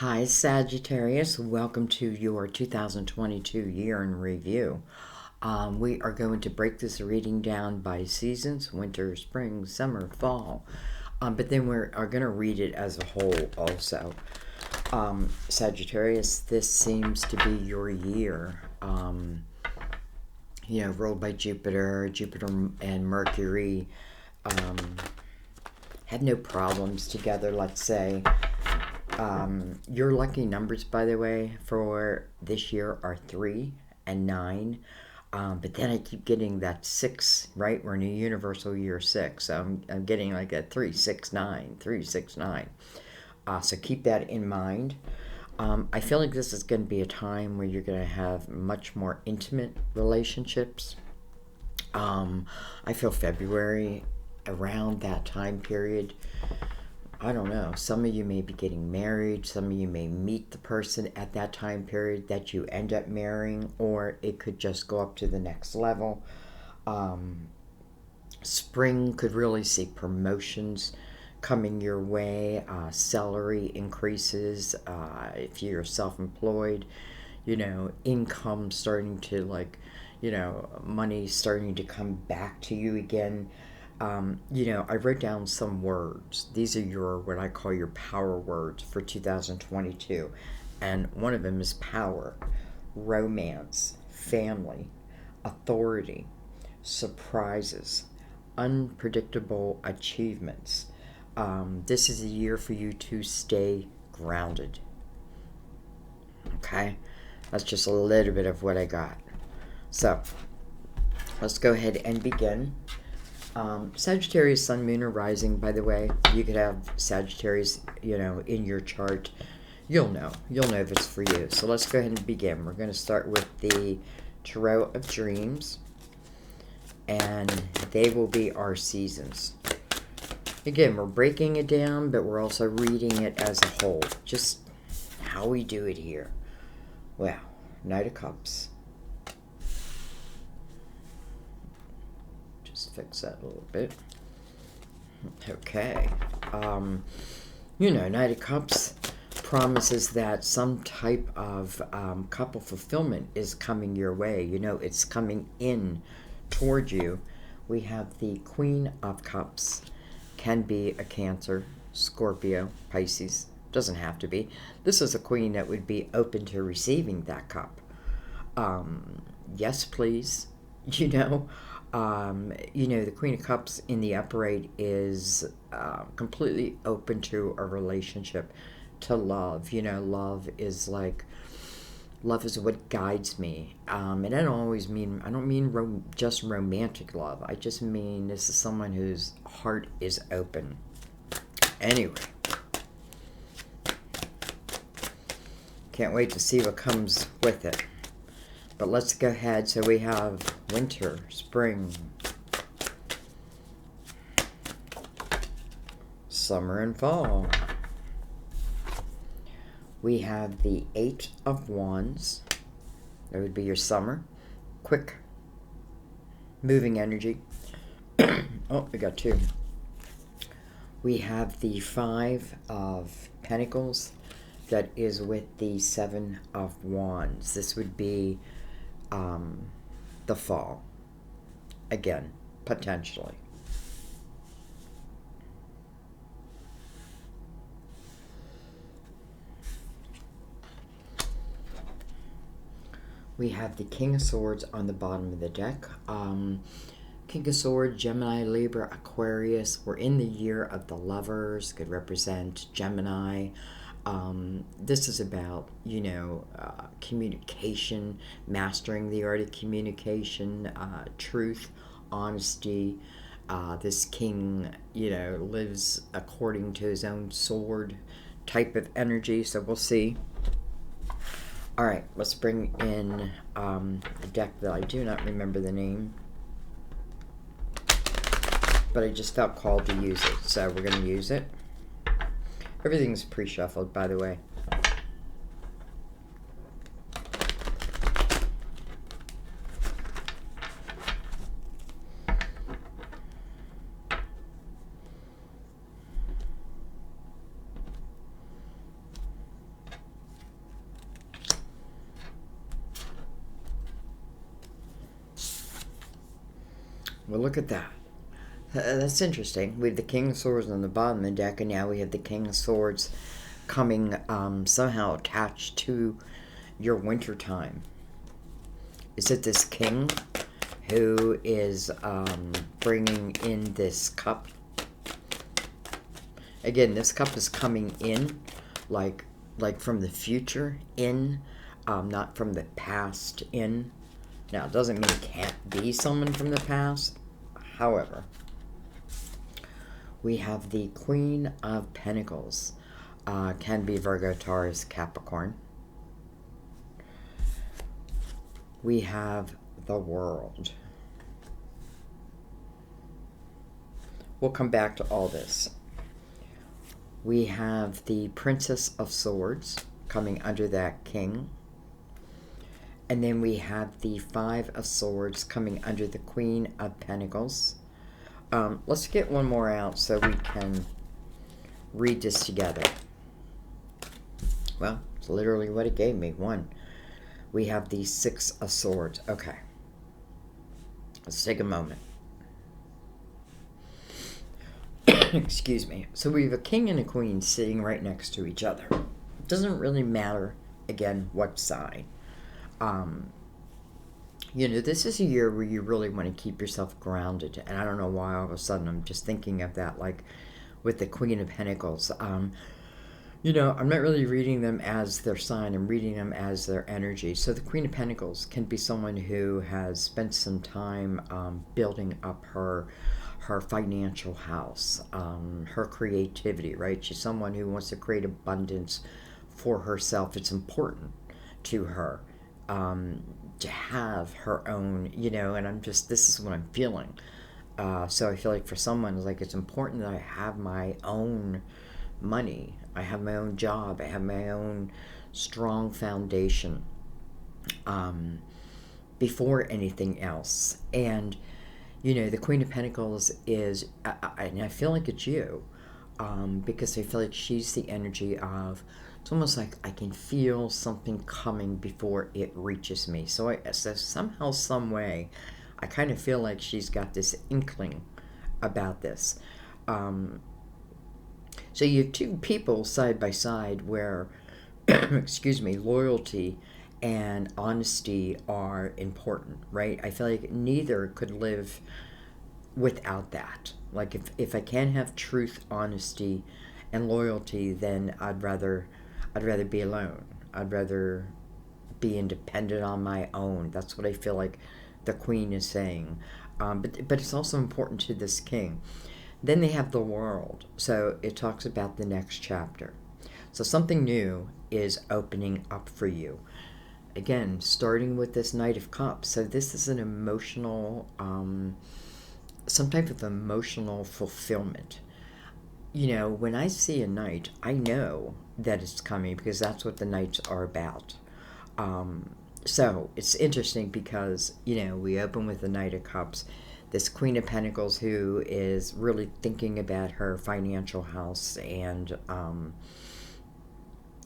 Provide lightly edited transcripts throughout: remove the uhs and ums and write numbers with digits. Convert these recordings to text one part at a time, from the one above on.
Hi, Sagittarius. Welcome to your 2022 year in review. We are going to break this reading down by seasons: winter, spring, summer, fall. But then we are going to read it as a whole also. Sagittarius, this seems to be your year. Ruled by Jupiter. Jupiter and Mercury have no problems together, let's say. Your lucky numbers, by the way, for this year are 3 and 9. But then I keep getting that 6, right? We're in a universal year 6. So I'm getting like a 369, 369. So keep that in mind. I feel like this is going to be a time where you're going to have much more intimate relationships. I feel February, around that time period, I don't know. Some of you may be getting married. Some of you may meet the person at that time period that you end up marrying, or it could just go up to the next level. Spring could really see promotions coming your way, salary increases, if you're self-employed, income starting to money starting to come back to you again. I wrote down some words. These are what I call your power words for 2022. And one of them is power, romance, family, authority, surprises, unpredictable achievements. This is a year for you to stay grounded. Okay? That's just a little bit of what I got. So, let's go ahead and begin. Sagittarius, Sun, Moon, or Rising, by the way. You could have Sagittarius, in your chart. You'll know if it's for you. So let's go ahead and begin. We're going to start with the Tarot of Dreams. And they will be our seasons. Again, we're breaking it down, but we're also reading it as a whole. Just how we do it here. Well, Knight of Cups. Fix that a little bit. Okay. Knight of Cups promises that some type of couple fulfillment is coming your way. It's coming in toward you. We have the Queen of Cups. Can be a Cancer, Scorpio, Pisces. Doesn't have to be. This is a queen that would be open to receiving that cup. Yes, please. The Queen of Cups in the upright is completely open to a relationship, to love. Love is what guides me. And I don't mean just romantic love. I just mean this is someone whose heart is open. Anyway. Can't wait to see what comes with it. But let's go ahead. So we have winter, spring, summer, and fall. We have the 8 of Wands. That would be your summer. Quick, moving energy. Oh, we got 2. We have the 5 of Pentacles. That is with the 7 of Wands. This would be the fall. Again, potentially. We have the King of Swords on the bottom of the deck. King of Swords, Gemini, Libra, Aquarius. We're in the year of the Lovers. Could represent Gemini. This is about, communication, mastering the art of communication, truth, honesty. This king, lives according to his own sword type of energy, so we'll see. All right, let's bring in a deck that I do not remember the name, but I just felt called to use it, so we're going to use it. Everything's pre-shuffled, by the way. well, look at that. That's interesting. We have the King of Swords on the bottom of the deck, and now we have the King of Swords coming somehow attached to your winter time. Is it this king who is bringing in this cup? Again, this cup is coming in like from the future in, not from the past in. Now, it doesn't mean it can't be someone from the past. However, we have the Queen of Pentacles. Can be Virgo, Taurus, Capricorn. We have the World. We'll come back to all this. We have the Princess of Swords coming under that King. And then we have the Five of Swords coming under the Queen of Pentacles. Let's get one more out so we can read this together. Well, it's literally what it gave me. One. We have the Six of Swords. Okay. Let's take a moment. Excuse me. So we have a king and a queen sitting right next to each other. It doesn't really matter, again, what side. You know, this is a year where you really want to keep yourself grounded. And I don't know why all of a sudden I'm just thinking of that, like with the Queen of Pentacles. You know, I'm not really reading them as their sign. I'm reading them as their energy. So the Queen of Pentacles can be someone who has spent some time building up her financial house, her creativity, right? She's someone who wants to create abundance for herself. It's important to her to have her own, you know, and this is what I'm feeling. So I feel like for someone, like, it's important that I have my own money. I have my own job. I have my own strong foundation before anything else. And, you know, the Queen of Pentacles is, and I feel like it's you, because I feel like she's the energy of, it's almost like I can feel something coming before it reaches me. So somehow, some way, I kind of feel like she's got this inkling about this. So you have two people side by side where, excuse me, loyalty and honesty are important, right? I feel like neither could live without that. Like, if I can't have truth, honesty, and loyalty, then I'd rather be alone. I'd rather be independent on my own. That's what I feel like the Queen is saying. But it's also important to this king. Then they have the World. So it talks about the next chapter. So something new is opening up for you. Again, starting with this Knight of Cups. So this is an emotional, some type of emotional fulfillment. You know, when I see a knight, I know that it's coming because that's what the knights are about. So it's interesting because, you know, we open with the Knight of Cups, this Queen of Pentacles who is really thinking about her financial house and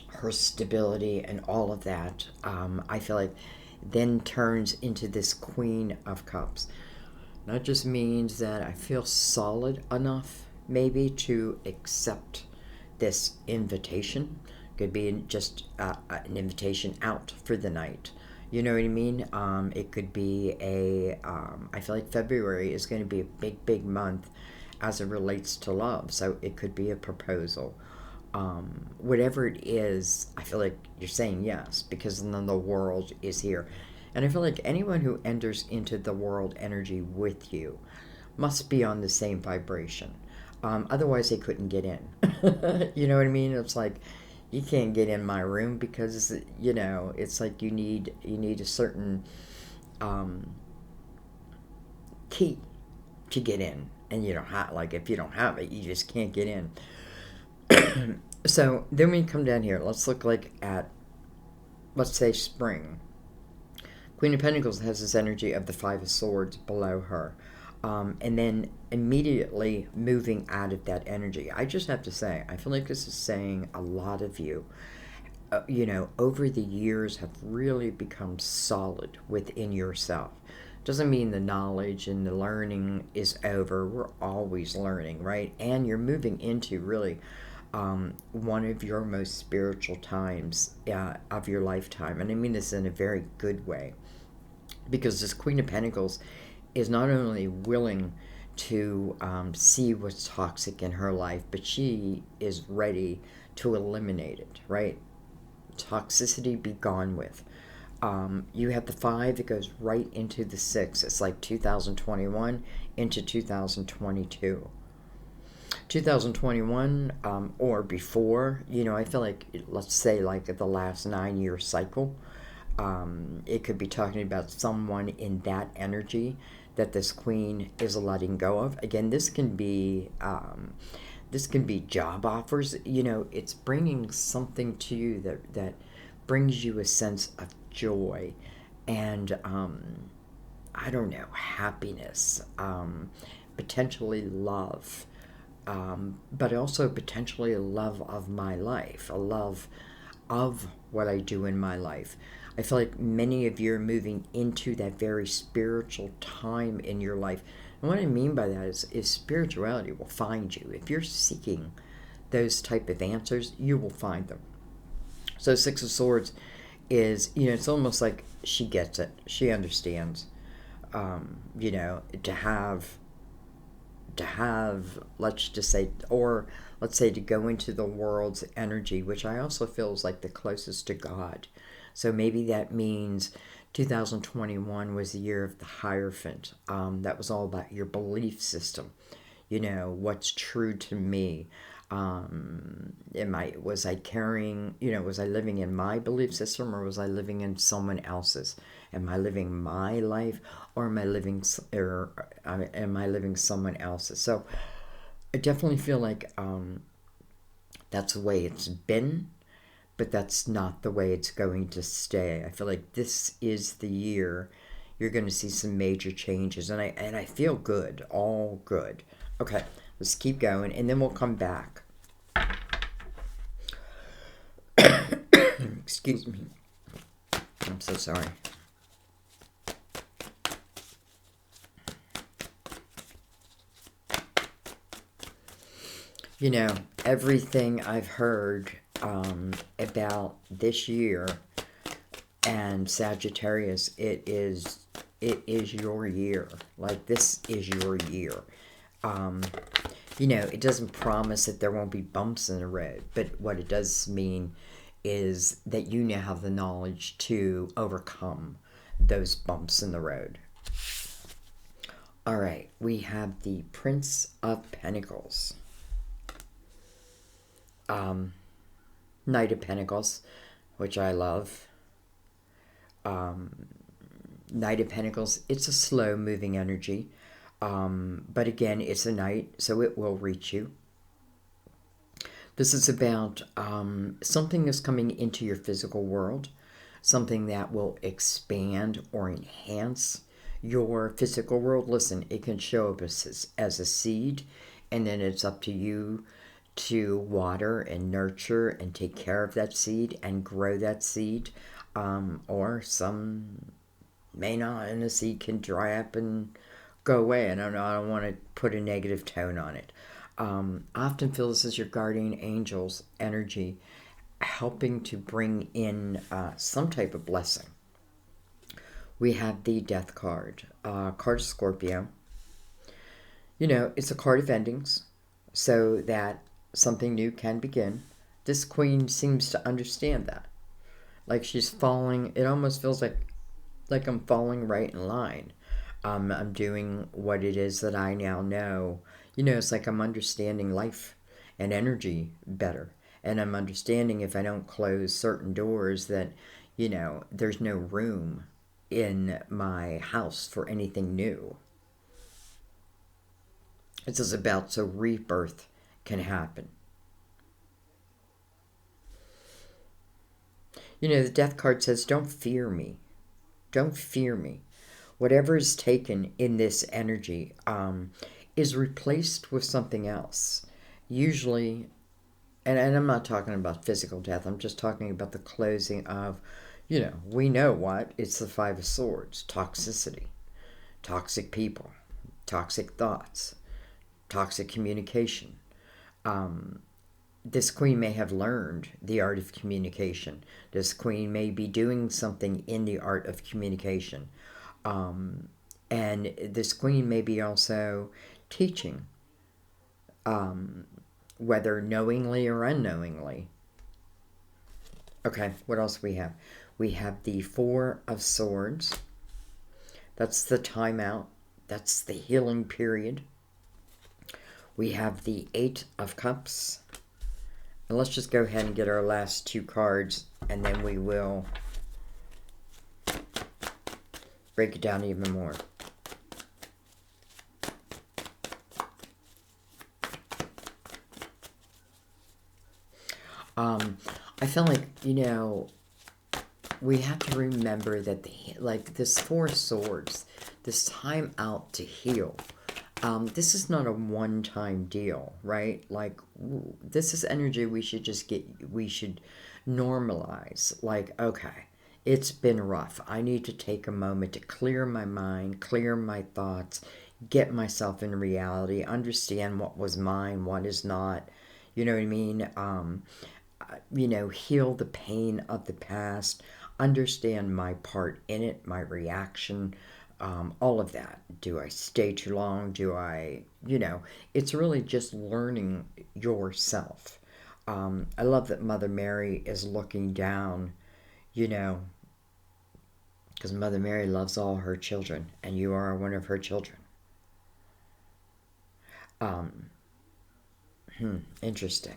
her stability and all of that. I feel like then turns into this Queen of Cups. That just means that I feel solid enough maybe to accept this invitation. Could be just an invitation out for the night. You know what I mean? It could be I feel like February is going to be a big, big month as it relates to love. So it could be a proposal. Whatever it is, I feel like you're saying yes, because then the World is here. And I feel like anyone who enters into the World energy with you must be on the same vibration. Otherwise, they couldn't get in. You know what I mean? It's like, you can't get in my room because, you know, it's like you need a certain key to get in. And you don't have, like, if you don't have it, you just can't get in. So then we come down here. Let's look like at, let's say, spring. Queen of Pentacles has this energy of the Five of Swords below her. And then immediately moving out of that energy. I just have to say, I feel like this is saying a lot of you, you know, over the years have really become solid within yourself. doesn't mean the knowledge and the learning is over. We're always learning, right? And you're moving into really one of your most spiritual times of your lifetime. And I mean this in a very good way, because this Queen of Pentacles is not only willing to see what's toxic in her life, but she is ready to eliminate it, right? Toxicity be gone with. You have the 5 that goes right into the 6. It's like 2021 into 2022. 2021 or before, I feel like, let's say like the last 9-year cycle, it could be talking about someone in that energy that this queen is letting go of. Again, this can be job offers. It's bringing something to you that brings you a sense of joy and I don't know, happiness, potentially love, but also potentially a love of my life, a love of what I do in my life. I feel like many of you are moving into that very spiritual time in your life. And what I mean by that is spirituality will find you. If you're seeking those type of answers, you will find them. So 6 of Swords is, it's almost like she gets it. She understands. To have, let's just say, or let's say to go into the world's energy, which I also feel is like the closest to God. So maybe that means 2021 was the year of the Hierophant. That was all about your belief system. What's true to me. Was I carrying, was I living in my belief system, or was I living in someone else's? Am I living my life, or am I living someone else's? So I definitely feel like that's the way it's been, but that's not the way it's going to stay. I feel like this is the year you're going to see some major changes, and I feel good, all good. Okay, let's keep going, and then we'll come back. Excuse me. I'm so sorry. Everything I've heard about this year and Sagittarius, it is your year. Like, this is your year. It doesn't promise that there won't be bumps in the road, but what it does mean is that you now have the knowledge to overcome those bumps in the road. All right, we have the Prince of Pentacles. Knight of Pentacles, which I love. Knight of Pentacles, it's a slow-moving energy. But again, it's a knight, so it will reach you. This is about something that's coming into your physical world, something that will expand or enhance your physical world. Listen, it can show up as a seed, and then it's up to you to water and nurture and take care of that seed and grow that seed. Or some may not, and the seed can dry up and go away. I don't want to put a negative tone on it. I often feel this is your guardian angel's energy helping to bring in some type of blessing. We have the Death card. Card of Scorpio. It's a card of endings, so that something new can begin. This queen seems to understand that. Like she's falling, it almost feels like I'm falling right in line. I'm doing what it is that I now know. It's like I'm understanding life and energy better. And I'm understanding if I don't close certain doors that, there's no room in my house for anything new. This is about so rebirth can happen. The Death card says, don't fear me. Don't fear me. Whatever is taken in this energy is replaced with something else. Usually, and I'm not talking about physical death, I'm just talking about the closing of, we know what, it's the 5 of Swords, toxicity. toxic people, toxic thoughts, toxic communication. This queen may have learned the art of communication. This queen may be doing something in the art of communication. And this queen may be also teaching, whether knowingly or unknowingly. Okay, what else we have? We have the Four of Swords. That's the timeout. That's the healing period. We have the Eight of Cups. And let's just go ahead and get our last two cards, and then we will break it down even more. I feel like, you know, we have to remember that this Four of Swords, this time out to heal, this is not a one-time deal, right? Like, this is energy we should normalize. Like, okay, it's been rough. I need to take a moment to clear my mind, clear my thoughts, get myself in reality, understand what was mine, what is not. You know what I mean? You know, heal the pain of the past, understand my part in it, my reaction, all of that. Do I stay too long? Do I, you know, it's really just learning yourself. I love that Mother Mary is looking down, you know, because Mother Mary loves all her children, and you are one of her children. Interesting.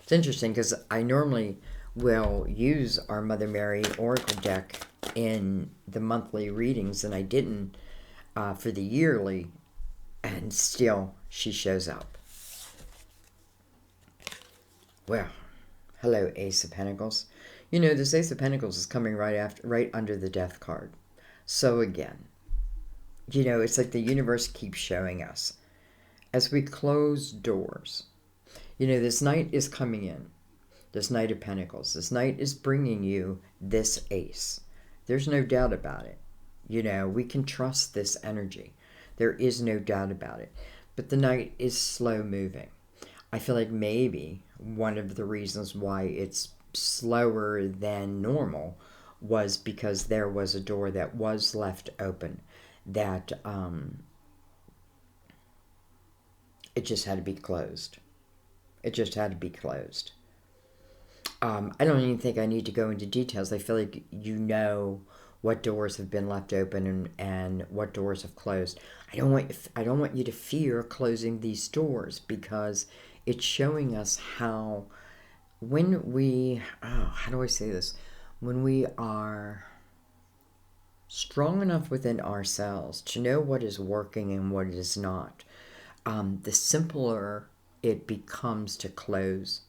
It's interesting because I normally will use our Mother Mary Oracle deck in the monthly readings, and I didn't for the yearly, and still she shows up. Well, hello, Ace of Pentacles. You know, this Ace of Pentacles is coming right under the Death card. So again, you know, it's like the universe keeps showing us as we close doors. You know, this Knight is coming in. This Knight of Pentacles. This Knight is bringing you this Ace. There's no doubt about it. You know, we can trust this energy. There is no doubt about it. But the Knight is slow moving. I feel like maybe one of the reasons why it's slower than normal was because there was a door that was left open that it just had to be closed. It just had to be closed. I don't even think I need to go into details. I feel like you know what doors have been left open and what doors have closed. I don't want you to fear closing these doors, because it's showing us how when we how do I say this? When we are strong enough within ourselves to know what is working and what is not, the simpler it becomes to close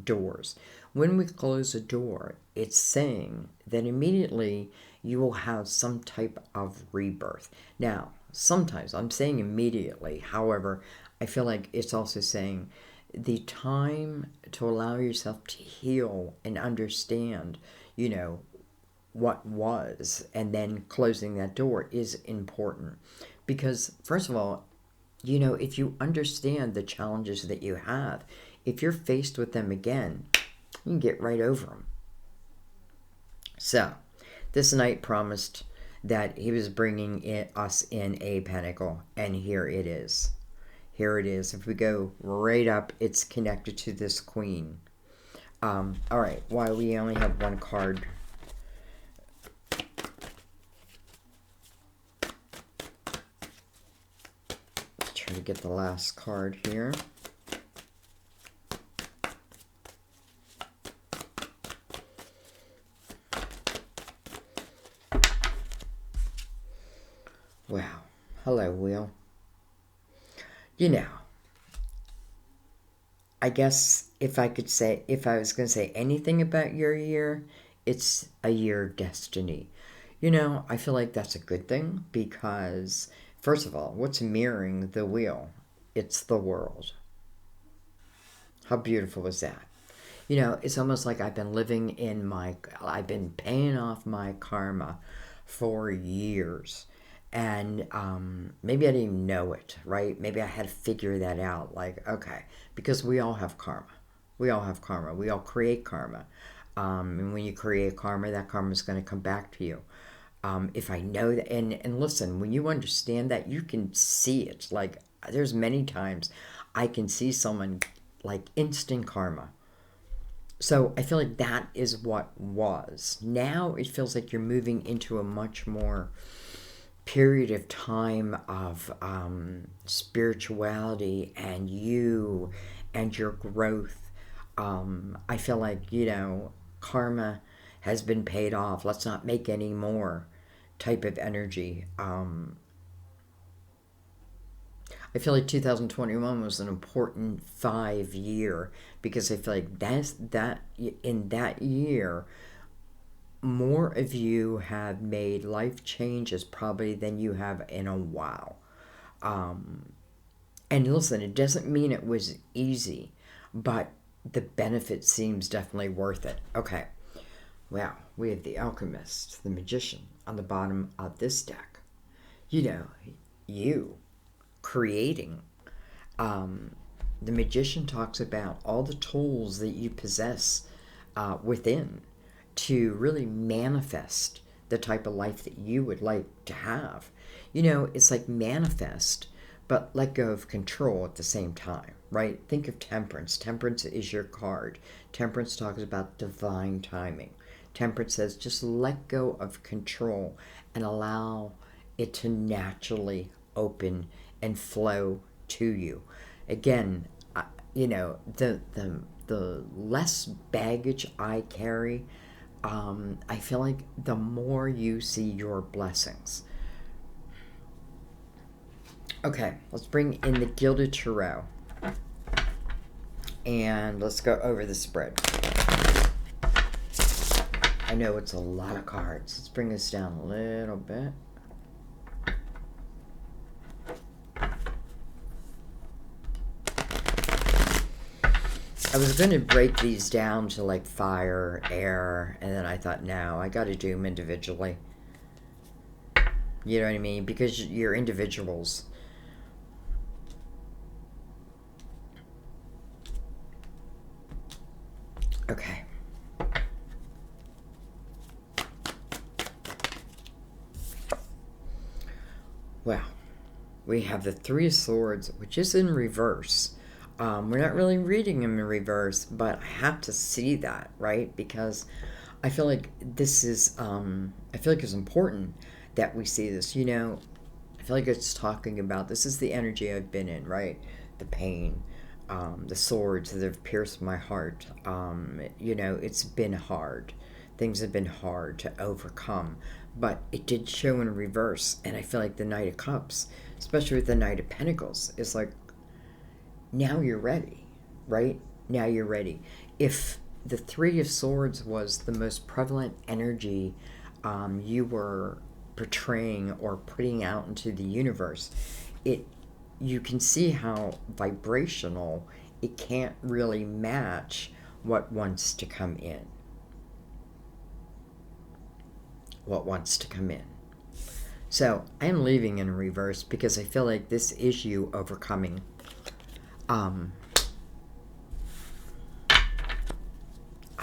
doors. When we close a door, it's saying that immediately you will have some type of rebirth. Now, sometimes I'm saying immediately, however, I feel like it's also saying the time to allow yourself to heal and understand, you know, what was, and then closing that door is important. Because, first of all, you know, if you understand the challenges that you have, if you're faced with them again, you can get right over them. So, this Knight promised that he was bringing us in a pentacle, and here it is. Here it is. If we go right up, it's connected to this Queen. All right, while we only have one card, let's try to get the last card here. Wow. Hello, Wheel. You know, I guess if I was going to say anything about your year, it's a year of destiny. You know, I feel like that's a good thing because, first of all, what's mirroring the wheel? It's the world. How beautiful is that? You know, it's almost like I've been paying off my karma for years. And maybe I didn't even know it, right? Maybe I had to figure that out. Like, okay, because we all have karma. We all have karma. We all create karma. And when you create karma, that karma is going to come back to you. If I know that, and listen, when you understand that, you can see it. Like, there's many times I can see someone like instant karma. So I feel like that is what was. Now it feels like you're moving into a much more period of time of spirituality and you and your growth. I feel like, karma has been paid off. Let's not make any more type of energy. I feel like 2021 was an important 5 year because I feel like that in that year, more of you have made life changes probably than you have in a while. And listen, it doesn't mean it was easy, but the benefit seems definitely worth it. Okay, well, we have the Alchemist, the Magician, on the bottom of this deck. You creating. The Magician talks about all the tools that you possess within to really manifest the type of life that you would like to have. It's like manifest, but let go of control at the same time, right? Think of Temperance. Temperance is your card. Temperance talks about divine timing. Temperance says just let go of control and allow it to naturally open and flow to you. Again, the less baggage I carry, I feel like the more you see your blessings. Okay, let's bring in the Gilded Tarot. And let's go over the spread. I know it's a lot of cards. Let's bring this down a little bit. I was going to break these down to like fire, air, and then I thought, no, I got to do them individually. You know what I mean? Because you're individuals. Okay. Well, we have the Three of Swords, which is in reverse. We're not really reading them in reverse, but I have to see that, right? Because I feel like this is, I feel like it's important that we see this. I feel like it's talking about, this is the energy I've been in, right? The pain, the swords that have pierced my heart. It's been hard. Things have been hard to overcome, but it did show in reverse. And I feel like the Knight of Cups, especially with the Knight of Pentacles, is like, now you're ready, right? Now you're ready. If the Three of Swords was the most prevalent energy you were portraying or putting out into the universe, you can see how vibrational it can't really match what wants to come in. What wants to come in. So I am leaving in reverse because I feel like this is you overcoming. I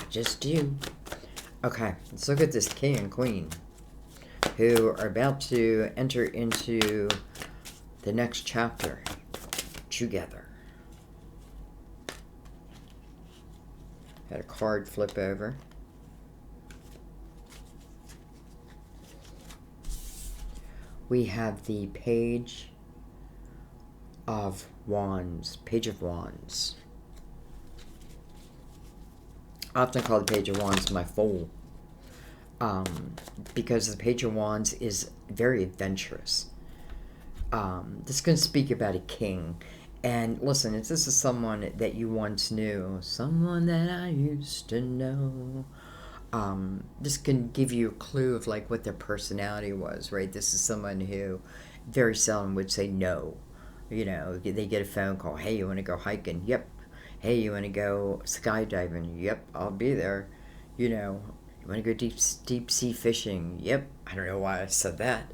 just do. Okay, let's look at this King and Queen who are about to enter into the next chapter together. Had a card flip over. We have the Page of Wands. Page of Wands. I often call the Page of Wands my fool. Because the Page of Wands is very adventurous. This can speak about a king. And listen, this is someone that you once knew. Someone that I used to know. This can give you a clue of like what their personality was, right? This is someone who very seldom would say no. They get a phone call. Hey, you want to go hiking? Yep. Hey, you want to go skydiving? Yep, I'll be there. You want to go deep sea fishing? Yep. I don't know why I said that.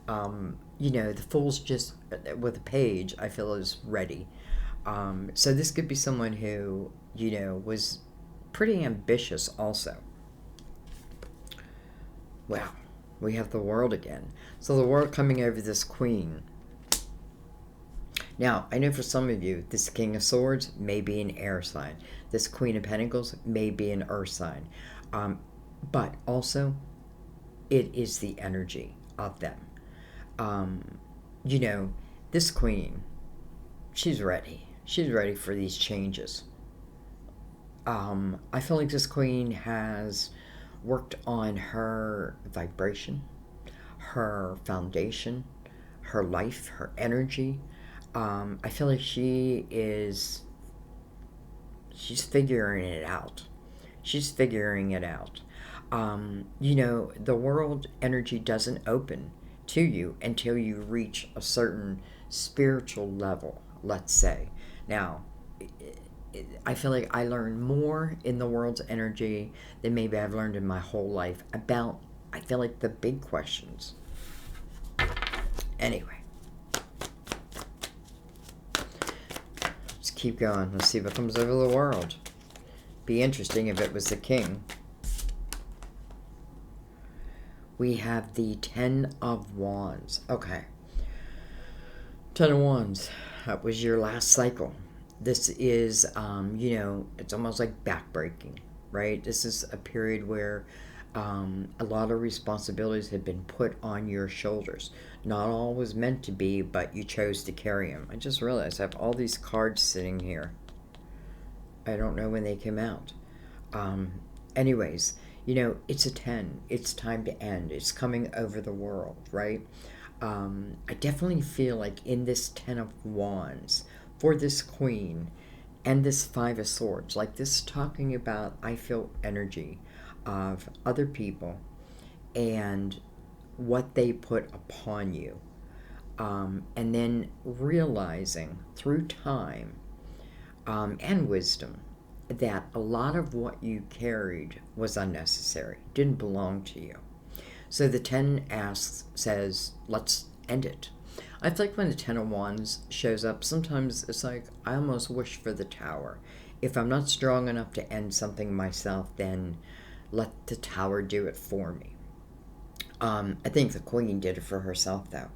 You know, the Fool's just with a page, I feel, is ready. So this could be someone who, you know, was pretty ambitious also. Wow. We have the World again. So the World coming over this Queen. Now, I know for some of you, this King of Swords may be an air sign. This Queen of Pentacles may be an earth sign. But also, it is the energy of them. You know, this Queen, she's ready. She's ready for these changes. I feel like this Queen has worked on her vibration, her foundation, her life, her energy. I feel like she's figuring it out. She's figuring it out. You know, the World energy doesn't open to you until you reach a certain spiritual level, let's say. Now, I feel like I learned more in the World's energy than maybe I've learned in my whole life about, I feel like, the big questions. Anyway. Let's keep going. Let's see what comes over the World. Be interesting if it was the King. We have the Ten of Wands. Okay. Ten of Wands. That was your last cycle. This is, you know, it's almost like backbreaking, right? This is a period where a lot of responsibilities have been put on your shoulders. Not all was meant to be, but you chose to carry them. I just realized I have all these cards sitting here. I don't know when they came out. Anyways, you know, it's a 10. It's time to end. It's coming over the World, right? I definitely feel like in this Ten of Wands, for this Queen and this Five of Swords, like this talking about, I feel, energy of other people and what they put upon you. And then realizing through time and wisdom that a lot of what you carried was unnecessary, didn't belong to you. So the 10 says, let's end it. I feel like when the Ten of Wands shows up, sometimes it's like, I almost wish for the Tower. If I'm not strong enough to end something myself, then let the Tower do it for me. I think the Queen did it for herself, though.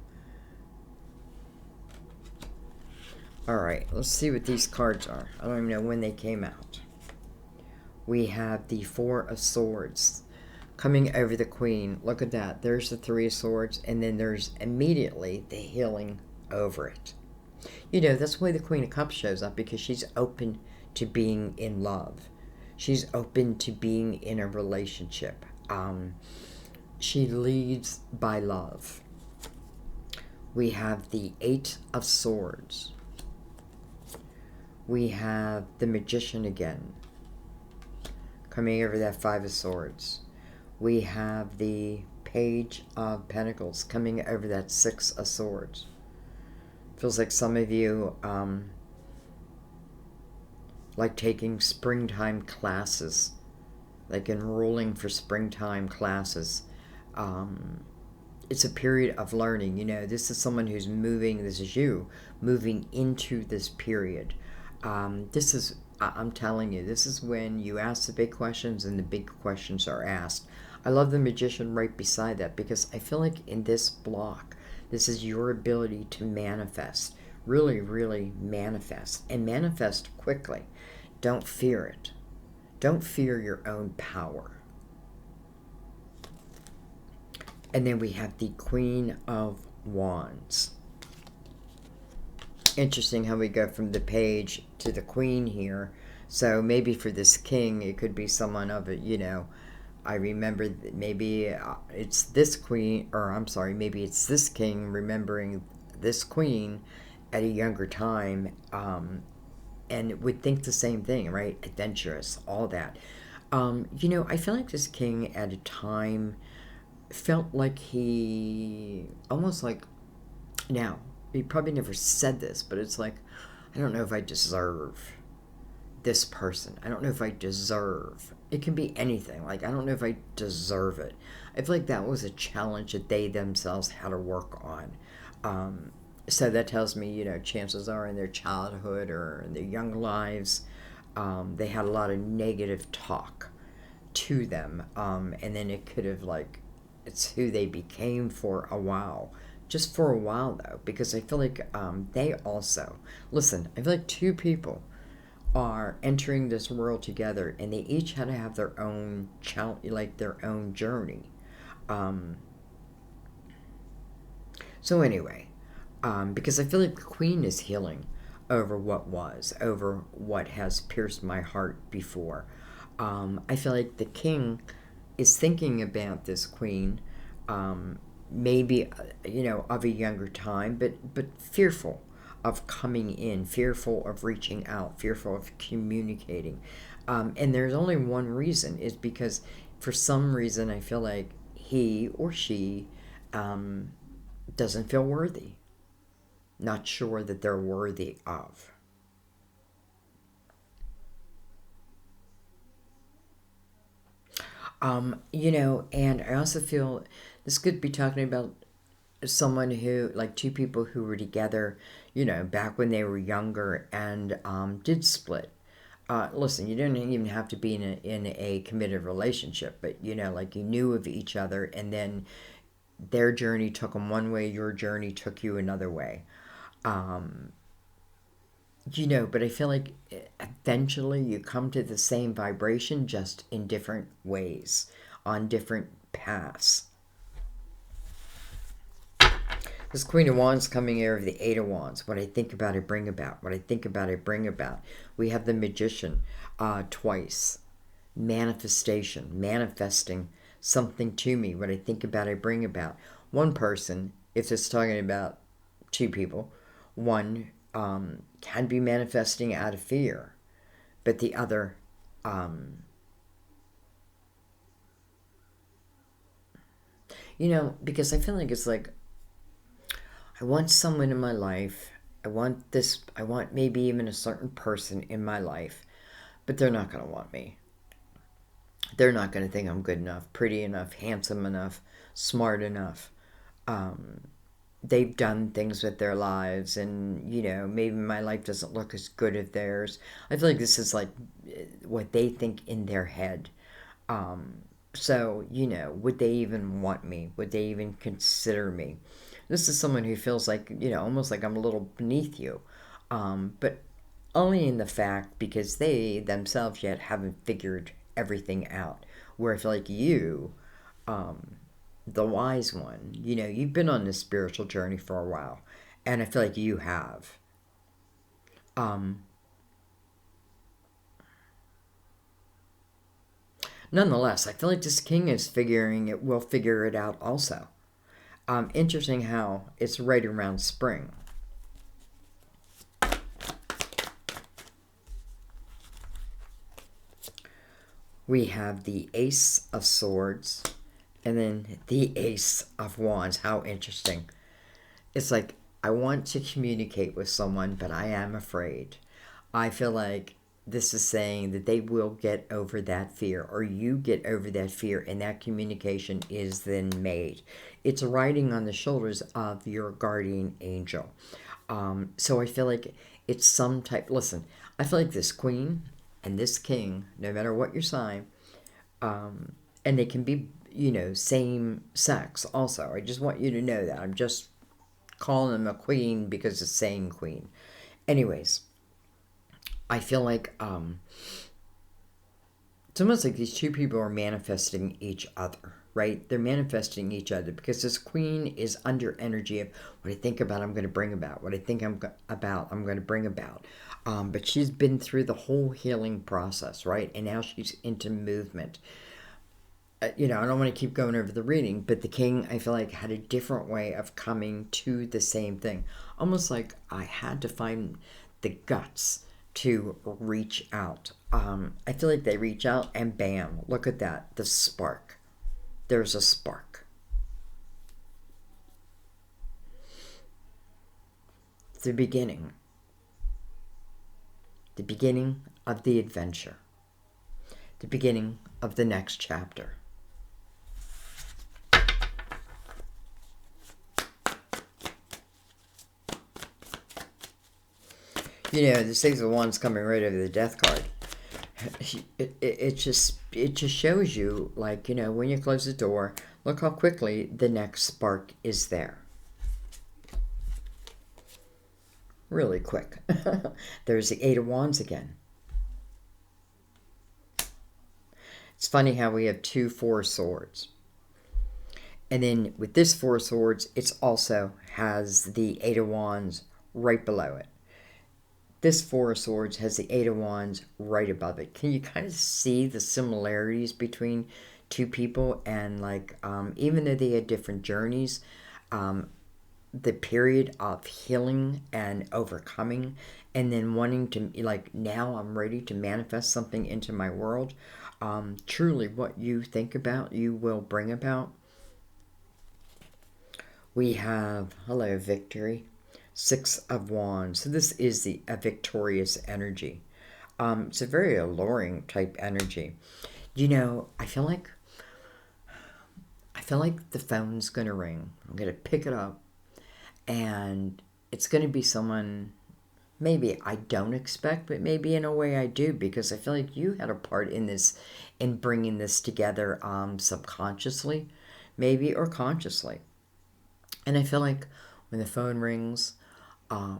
Alright, let's see what these cards are. I don't even know when they came out. We have the Four of Swords coming over the Queen. Look at that. There's the Three of Swords, and then there's immediately the healing over it. You know, that's why the Queen of Cups shows up, because she's open to being in love. She's open to being in a relationship. She leads by love. We have the Eight of Swords. We have the Magician again, coming over that Five of Swords. We have the Page of Pentacles coming over that Six of Swords. Feels like some of you like taking springtime classes, like enrolling for springtime classes. It's a period of learning. You know, this is someone who's moving, this is you, moving into this period. This is, I'm telling you, this is when you ask the big questions and the big questions are asked. I love the Magician right beside that, because I feel like in this block, this is your ability to manifest. Really, really manifest. And manifest quickly. Don't fear it. Don't fear your own power. And then we have the Queen of Wands. Interesting how we go from the Page to the Queen here. So maybe for this King, it could be someone of it, you know. I remember that maybe it's this Queen, or I'm sorry, maybe it's this King remembering this Queen at a younger time, and would think the same thing, right? Adventurous, all that. You know, I feel like this King at a time felt like he, almost like, now, he probably never said this, but it's like, I don't know if I deserve this person. I don't know if I deserve. It can be anything. Like, I don't know if I deserve it. I feel like that was a challenge that they themselves had to work on. So that tells me, chances are in their childhood or in their young lives, they had a lot of negative talk to them. And then it could have, like, it's who they became for a while. Just for a while, though, because I feel like they also, listen, I feel like two people are entering this world together, and they each had to have their own like their own journey. Um, so anyway, because I feel like the Queen is healing over what was, over what has pierced my heart before. I feel like the King is thinking about this Queen, maybe of a younger time, but fearful of coming in, fearful of reaching out, fearful of communicating. And there's only one reason, is because for some reason I feel like he or she doesn't feel worthy, not sure that they're worthy of. And I also feel this could be talking about someone who, like two people who were together, back when they were younger and did split. Listen, you didn't even have to be in a committed relationship, but like you knew of each other, and then their journey took them one way, your journey took you another way. Um, but I feel like eventually you come to the same vibration, just in different ways, on different paths. This Queen of Wands coming here of the Eight of Wands. What I think about, I bring about. What I think about, I bring about. We have the Magician twice. Manifestation. Manifesting something to me. What I think about, I bring about. One person, if it's talking about two people, one can be manifesting out of fear, but the other, because I feel like it's like, I want someone in my life. I want maybe even a certain person in my life, but they're not going to want me. They're not going to think I'm good enough, pretty enough, handsome enough, smart enough. Um, they've done things with their lives, and maybe my life doesn't look as good as theirs. I feel like this is like what they think in their head. So would they even want me? Would they even consider me? This is someone who feels like, almost like I'm a little beneath you, but only in the fact because they themselves yet haven't figured everything out. Where I feel like you, um, the wise one, you've been on this spiritual journey for a while, and I feel like you have. Um, Nonetheless, I feel like this King is figuring it, will figure it out also. Interesting how it's right around spring. We have the Ace of Swords and then the Ace of Wands. How interesting. It's like, I want to communicate with someone, but I am afraid. I feel like this is saying that they will get over that fear, or you get over that fear, and that communication is then made. It's riding on the shoulders of your guardian angel. So I feel like it's some type. Listen, I feel like this Queen and this King, no matter what your sign, and they can be, same sex also. I just want you to know that. I'm just calling them a queen because it's saying queen. Anyways, I feel like it's almost like these two people are manifesting each other, right? They're manifesting each other because this Queen is under energy of what I think about, I'm going to bring about. What I think I'm going to bring about. But she's been through the whole healing process, right? And now she's into movement. I don't want to keep going over the reading, but the King, I feel like, had a different way of coming to the same thing. Almost like I had to find the guts to reach out. I feel like they reach out and bam, look at that, the spark. There's a spark. The beginning. The beginning of the adventure, the beginning of the next chapter. You know, the Six of Wands coming right over the Death card. It just shows you, like, you know, when you close the door, look how quickly the next spark is there. Really quick. There's the Eight of Wands again. It's funny how we have 2 Four of Swords. And then with this Four of Swords, it also has the Eight of Wands right below it. This Four of Swords has the Eight of Wands right above it. Can you kind of see the similarities between two people? And like, even though they had different journeys, the period of healing and overcoming, and then wanting to, like, now I'm ready to manifest something into my world. Truly, what you think about, you will bring about. We have, hello, victory. Six of Wands. So this is a victorious energy. It's a very alluring type energy. You know, I feel like the phone's going to ring. I'm going to pick it up. And it's going to be someone maybe I don't expect, but maybe in a way I do, because I feel like you had a part in this, in bringing this together, subconsciously, maybe, or consciously. And I feel like when the phone rings, I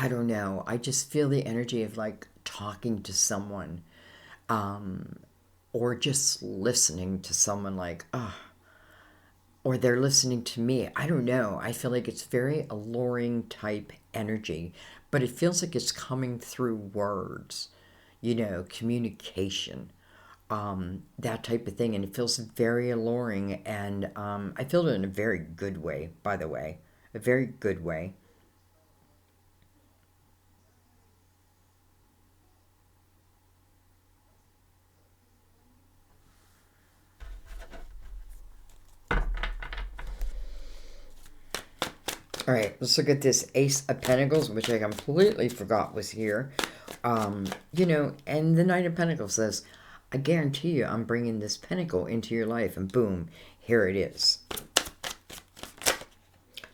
don't know, I just feel the energy of like talking to someone, or just listening to someone, like, or they're listening to me. I don't know. I feel like it's very alluring type energy, but it feels like it's coming through words, you know, communication, that type of thing. And it feels very alluring. And I feel it in a very good way, by the way, a very good way. All right, let's look at this Ace of Pentacles, which I completely forgot was here. You know, and the Knight of Pentacles says, I guarantee you I'm bringing this pentacle into your life, and boom, here it is.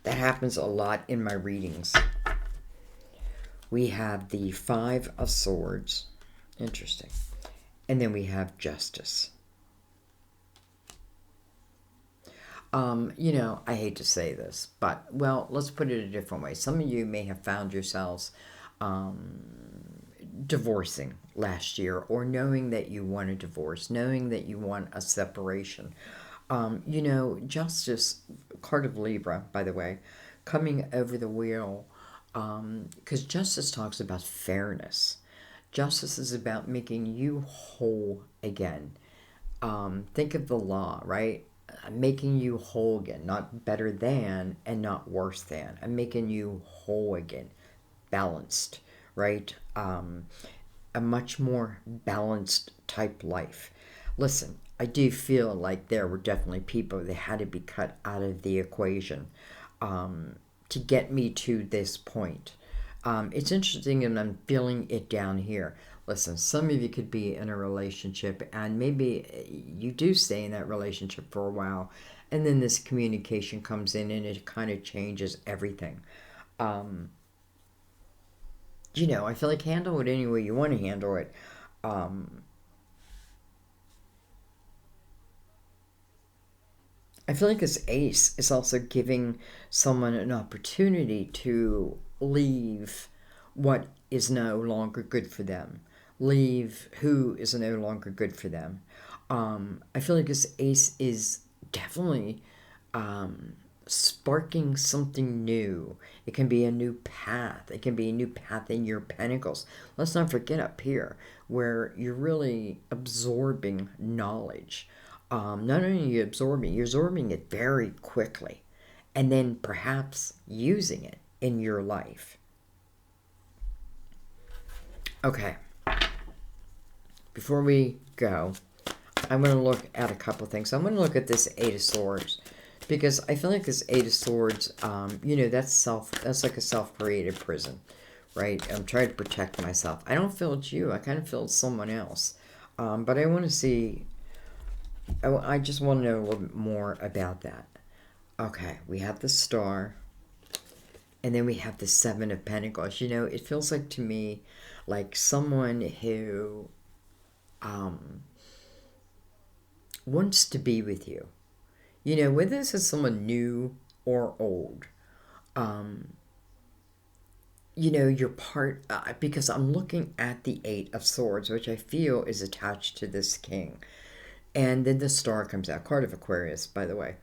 That happens a lot in my readings. We have the Five of Swords. Interesting. And then we have Justice. You know, I hate to say this, but, well, let's put it a different way. Some of you may have found yourselves divorcing last year, or knowing that you want a divorce, knowing that you want a separation. You know, Justice, card of Libra, by the way, coming over the wheel, because Justice talks about fairness. Justice is about making you whole again. Think of the law, right? I'm making you whole again, not better than and not worse than. I'm making you whole again, balanced, right? A much more balanced type life. Listen, I do feel like there were definitely people that had to be cut out of the equation to get me to this point. It's interesting, and I'm feeling it down here. Listen, some of you could be in a relationship, and maybe you do stay in that relationship for a while, and then this communication comes in, and it kind of changes everything. You know, I feel like handle it any way you want to handle it. I feel like this Ace is also giving someone an opportunity to leave what is no longer good for them. Leave who is no longer good for them. I feel like this Ace is definitely sparking something new. It can be a new path. It can be a new path in your Pentacles. Let's not forget up here where you're really absorbing knowledge. Not only are you absorbing, you're absorbing it very quickly, and then perhaps using it in your life. Okay. Before we go, I'm going to look at a couple things. I'm going to look at this Eight of Swords, because I feel like this Eight of Swords, you know, that's like a self-created prison, right? I'm trying to protect myself. I don't feel it's you. I kind of feel it's someone else. But I want to see, I just want to know a little bit more about that. Okay, we have the Star, and then we have the Seven of Pentacles. You know, it feels like to me like someone who wants to be with you. You know, whether this is someone new or old, you know, you're part, because I'm looking at the Eight of Swords, which I feel is attached to this king. And then the Star comes out, card of Aquarius, by the way.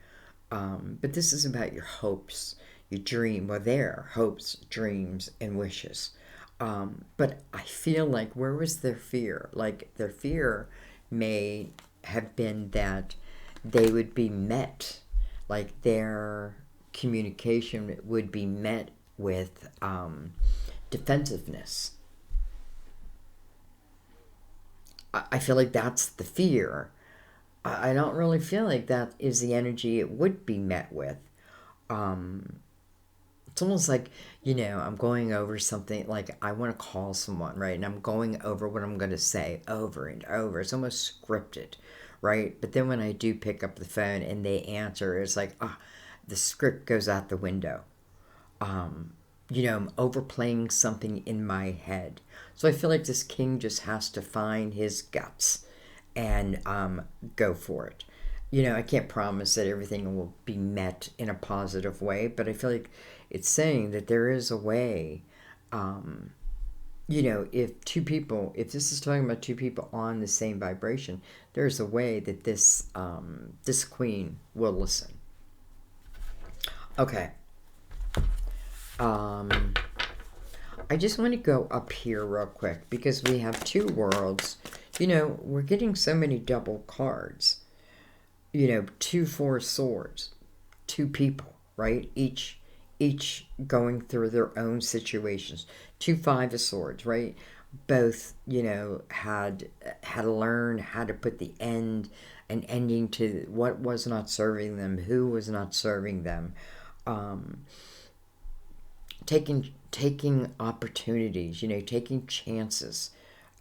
But this is about your hopes, your dream, well, their hopes, dreams, and wishes. But I feel like, where was their fear? Like, their fear may have been that they would be met, like their communication would be met with defensiveness. I feel like that's the fear. I don't really feel like that is the energy it would be met with. It's almost like, you know, I'm going over something, like I want to call someone, right? And I'm going over what I'm going to say over and over. It's almost scripted, right? But then when I do pick up the phone and they answer, it's like, the script goes out the window. You know, I'm overplaying something in my head. So I feel like this king just has to find his guts and go for it. You know, I can't promise that everything will be met in a positive way, but I feel like it's saying that there is a way. You know, if two people, if this is talking about two people on the same vibration, there's a way that this this queen will listen. Okay. I just want to go up here real quick because we have two worlds. You know, we're getting so many double cards. You know, 2 4 swords, two people, right? Each going through their own situations. 2 5 of swords, right? Both, you know, had to learn how to put an ending to what was not serving them, who was not serving them. Taking opportunities, you know, taking chances,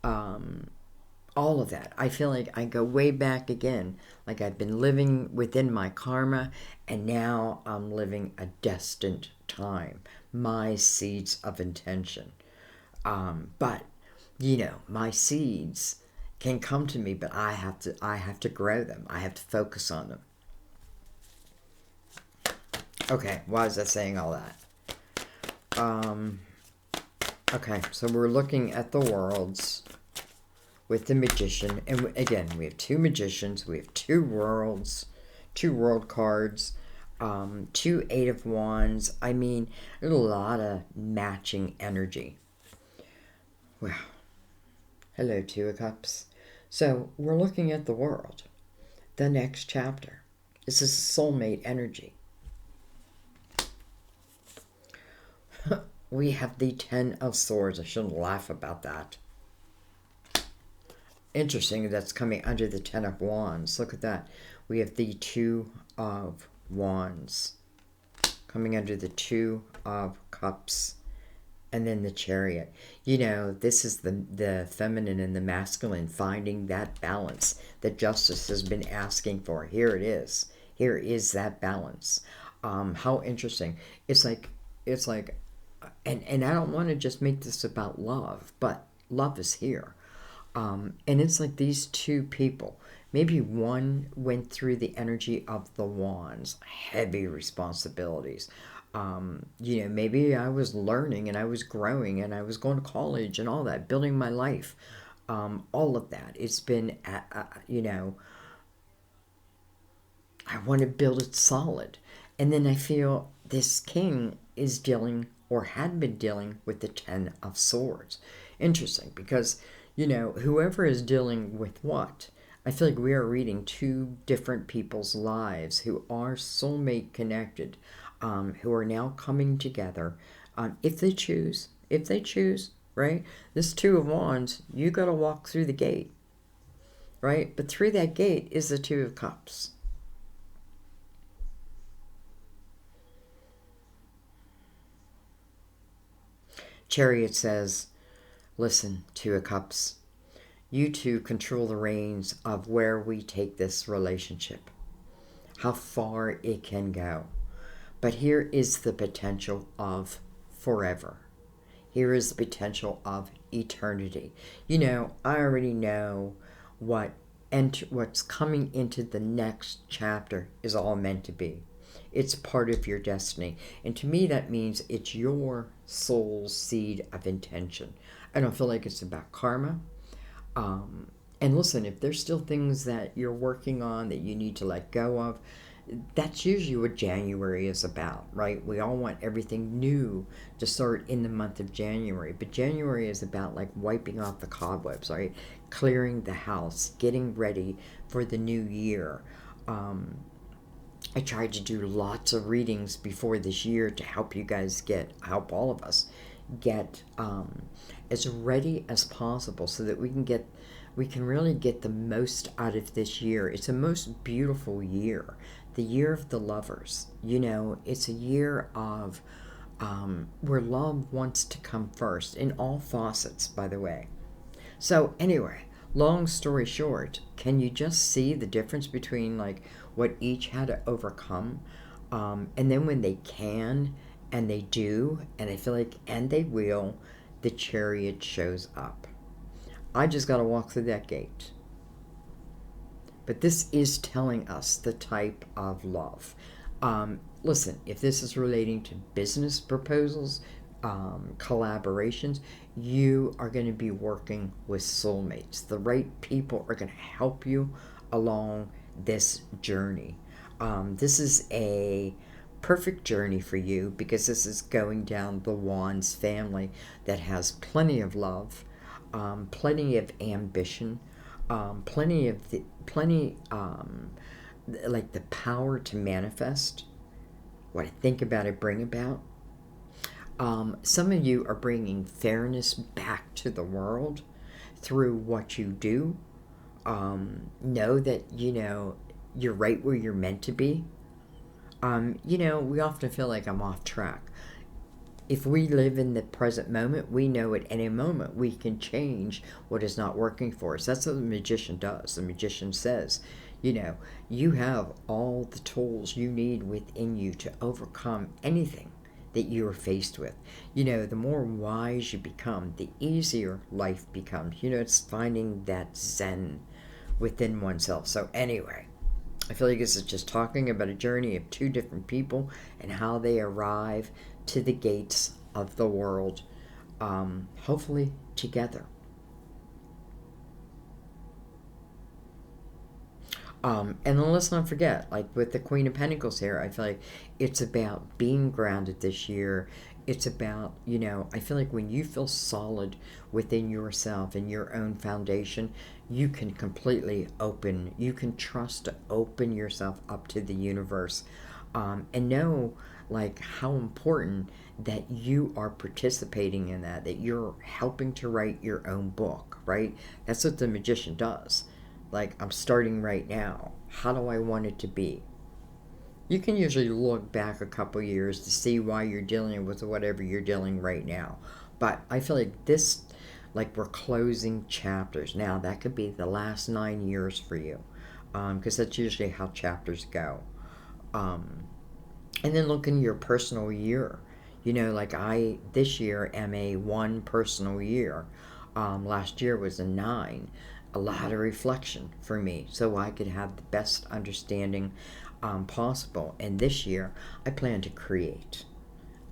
all of that. I feel like I go way back again, like I've been living within my karma, and now I'm living a destined time, my seeds of intention. But you know, my seeds can come to me, but I have to grow them. I have to focus on them. Okay, why is that saying all that? Okay, so we're looking at the worlds with the Magician. And again, we have 2 magicians. We have 2 worlds, 2 world cards, 2 Eight of Wands. I mean, there's a lot of matching energy. Wow. Hello, 2 of Cups. So we're looking at the world. The next chapter. This is soulmate energy. We have the 10 of Swords. I shouldn't laugh about that. Interesting, that's coming under the 10 of Wands. Look at that. We have the 2 of Wands coming under the 2 of Cups, and then the Chariot. You know, this is the feminine and the masculine finding that balance that Justice has been asking for. Here it is. Here is that balance. How interesting. It's like and I don't want to just make this about love, but love is here. And it's like these 2 people. Maybe one went through the energy of the Wands, heavy responsibilities. You know, maybe I was learning and I was growing and I was going to college and all that, building my life. All of that. It's been, you know, I want to build it solid. And then I feel this king is dealing, or had been dealing, with the 10 of Swords. Interesting, because, you know, whoever is dealing with what, I feel like we are reading 2 different people's lives who are soulmate connected, who are now coming together, if they choose, right? This 2 of Wands, you got to walk through the gate, right? But through that gate is the 2 of Cups. Chariot says, listen, Two of Cups, you two control the reins of where we take this relationship, how far it can go. But here is the potential of forever. Here is the potential of eternity. You know, I already know what's coming into the next chapter is all meant to be. It's part of your destiny. And to me, that means it's your soul's seed of intention. I don't feel like it's about karma. And listen, if there's still things that you're working on that you need to let go of, that's usually what January is about, right? We all want everything new to start in the month of January, but January is about like wiping off the cobwebs, right? Clearing the house, getting ready for the new year. I tried to do lots of readings before this year to help you guys help all of us get as ready as possible so that we can really get the most out of this year. It's a most beautiful year. The year of the lovers. You know, it's a year of where love wants to come first in all facets, by the way. So anyway, long story short, can you just see the difference between like what each had to overcome? And then when they can and they do, and I feel like, and they will, the Chariot shows up. I just got to walk through that gate. But this is telling us the type of love. Listen, if this is relating to business proposals, collaborations, you are going to be working with soulmates. The right people are going to help you along this journey. This is a perfect journey for you because this is going down the Wands family that has plenty of love, plenty of ambition, like the power to manifest what I think about, I bring about. Some of you are bringing fairness back to the world through what you do. Know that you're right where you're meant to be. We often feel like I'm off track. If we live in the present moment, we know at any moment we can change what is not working for us. That's what the magician does. The magician says, you have all the tools you need within you to overcome anything that you are faced with. The more wise you become, the easier life becomes. It's finding that zen within oneself. So anyway, I feel like this is just talking about a journey of two different people and how they arrive to the gates of the world, hopefully together. And then let's not forget, like with the Queen of Pentacles here, I feel like it's about being grounded this year. It's about, I feel like when you feel solid within yourself and your own foundation, you can completely you can trust to open yourself up to the universe, and know like how important that you are participating in that you're helping to write your own book, right? That's what the magician does. Like, I'm starting right now. How do I want it to be? You can usually look back a couple years to see why you're dealing with whatever you're dealing right now. But I feel like this, like we're closing chapters. Now, that could be the last 9 years for you, because that's usually how chapters go. And then look in your personal year. Like this year am a 1 personal year. Last year was a 9. A lot of reflection for me so I could have the best understanding possible. And this year, I plan to create.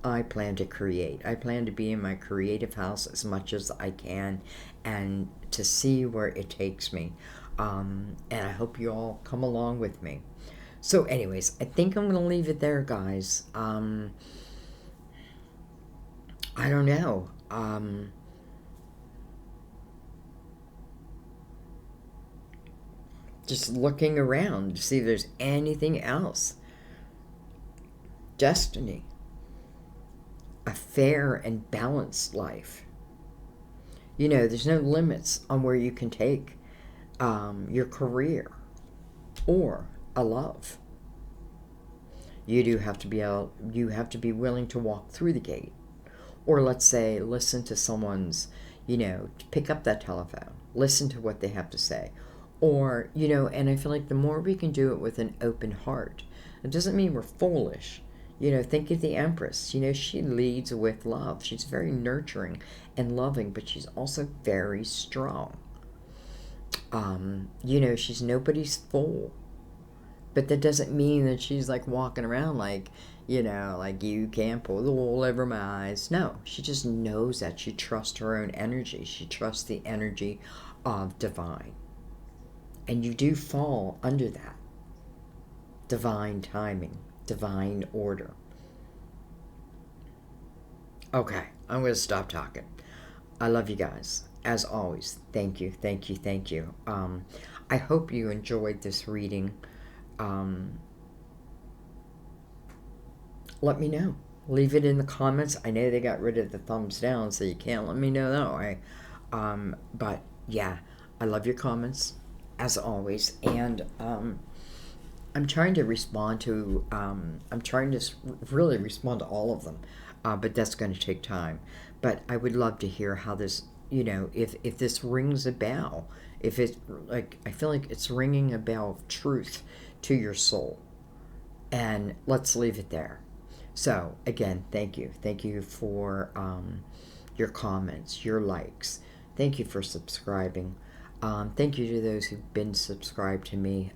I plan to be in my creative house as much as I can and to see where it takes me. And I hope you all come along with me. So anyways, I think I'm going to leave it there, guys. I don't know. Just looking around to see if there's anything else. Destiny. A fair and balanced life. There's no limits on where you can take your career or a love. You have to be willing to walk through the gate, Or let's say, listen to someone's, pick up that telephone, listen to what they have to say. Or, and I feel like the more we can do it with an open heart, it doesn't mean we're foolish. Think of the Empress. She leads with love. She's very nurturing and loving, but she's also very strong. She's nobody's fool. But that doesn't mean that she's like walking around like, like you can't pull the wool over my eyes. No, she just knows that. She trusts her own energy. She trusts the energy of divine. And you do fall under that. Divine timing, divine order. Okay, I'm going to stop talking. I love you guys. As always, thank you, thank you, thank you. I hope you enjoyed this reading. Let me know. Leave it in the comments. I know they got rid of the thumbs down, so you can't let me know that way. But yeah, I love your comments, as always. And I'm trying to respond to, I'm trying to really respond to all of them. But that's going to take time. But I would love to hear how this, if this rings a bell. If it's like, I feel like it's ringing a bell of truth to your soul. And let's leave it there. So again, thank you. Thank you for your comments, your likes. Thank you for subscribing. Thank you to those who've been subscribed to me.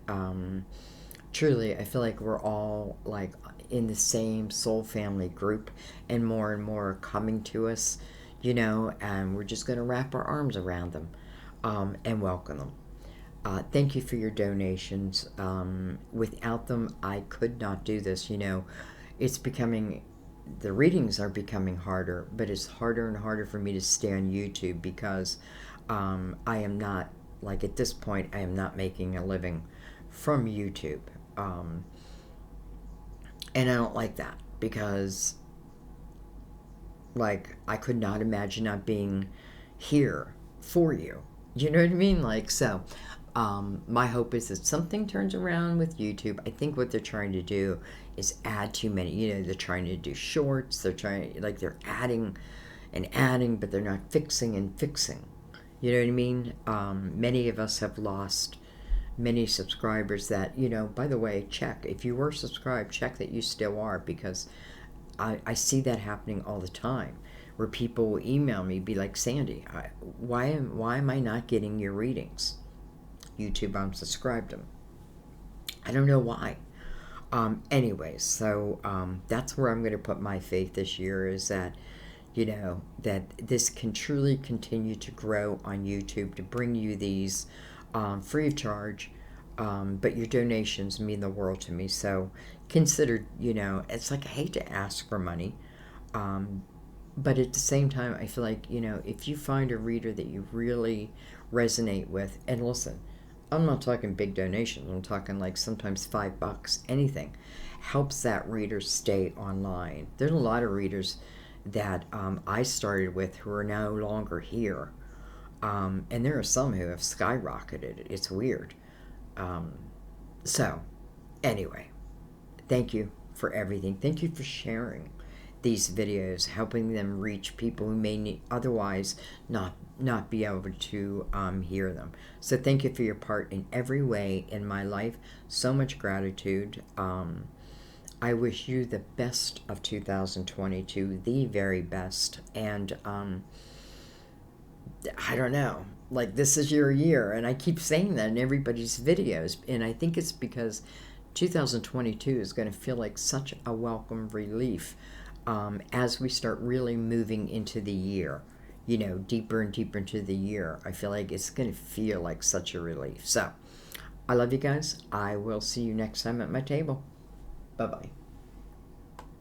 Truly, I feel like we're all like in the same soul family group, and more are coming to us, and we're just going to wrap our arms around them and welcome them. Thank you for your donations. Without them, I could not do this. It's becoming, the readings are becoming harder, but it's harder and harder for me to stay on YouTube because I am not, like at this point, I am not making a living from YouTube. And I don't like that because, like, I could not imagine not being here for you. You know what I mean? Like, so, my hope is that something turns around with YouTube. I think what they're trying to do is add too many. They're trying to do shorts. They're trying, like, they're adding and adding, but they're not fixing and fixing. You know what I mean? Many of us have lost many subscribers that, by the way, check. If you were subscribed, check that you still are, because I see that happening all the time, where people will email me, be like, Sandy, why am I not getting your readings? YouTube unsubscribed them. I don't know why. Anyways, so that's where I'm going to put my faith this year, is that, that this can truly continue to grow on YouTube, to bring you these free of charge, but your donations mean the world to me. So consider, it's like, I hate to ask for money, but at the same time, I feel like, if you find a reader that you really resonate with, and listen, I'm not talking big donations, I'm talking like sometimes $5, anything helps that reader stay online. There's a lot of readers that I started with who are no longer here. And there are some who have skyrocketed. It's weird. So, anyway, thank you for everything. Thank you for sharing these videos, helping them reach people who may otherwise not be able to hear them. So thank you for your part in every way in my life. So much gratitude. I wish you the best of 2022, the very best. And I don't know, like, this is your year, and I keep saying that in everybody's videos, and I think it's because 2022 is going to feel like such a welcome relief as we start really moving into the year, deeper and deeper into the year. I feel like it's going to feel like such a relief. So I love you guys. I will see you next time at my table. Bye-bye.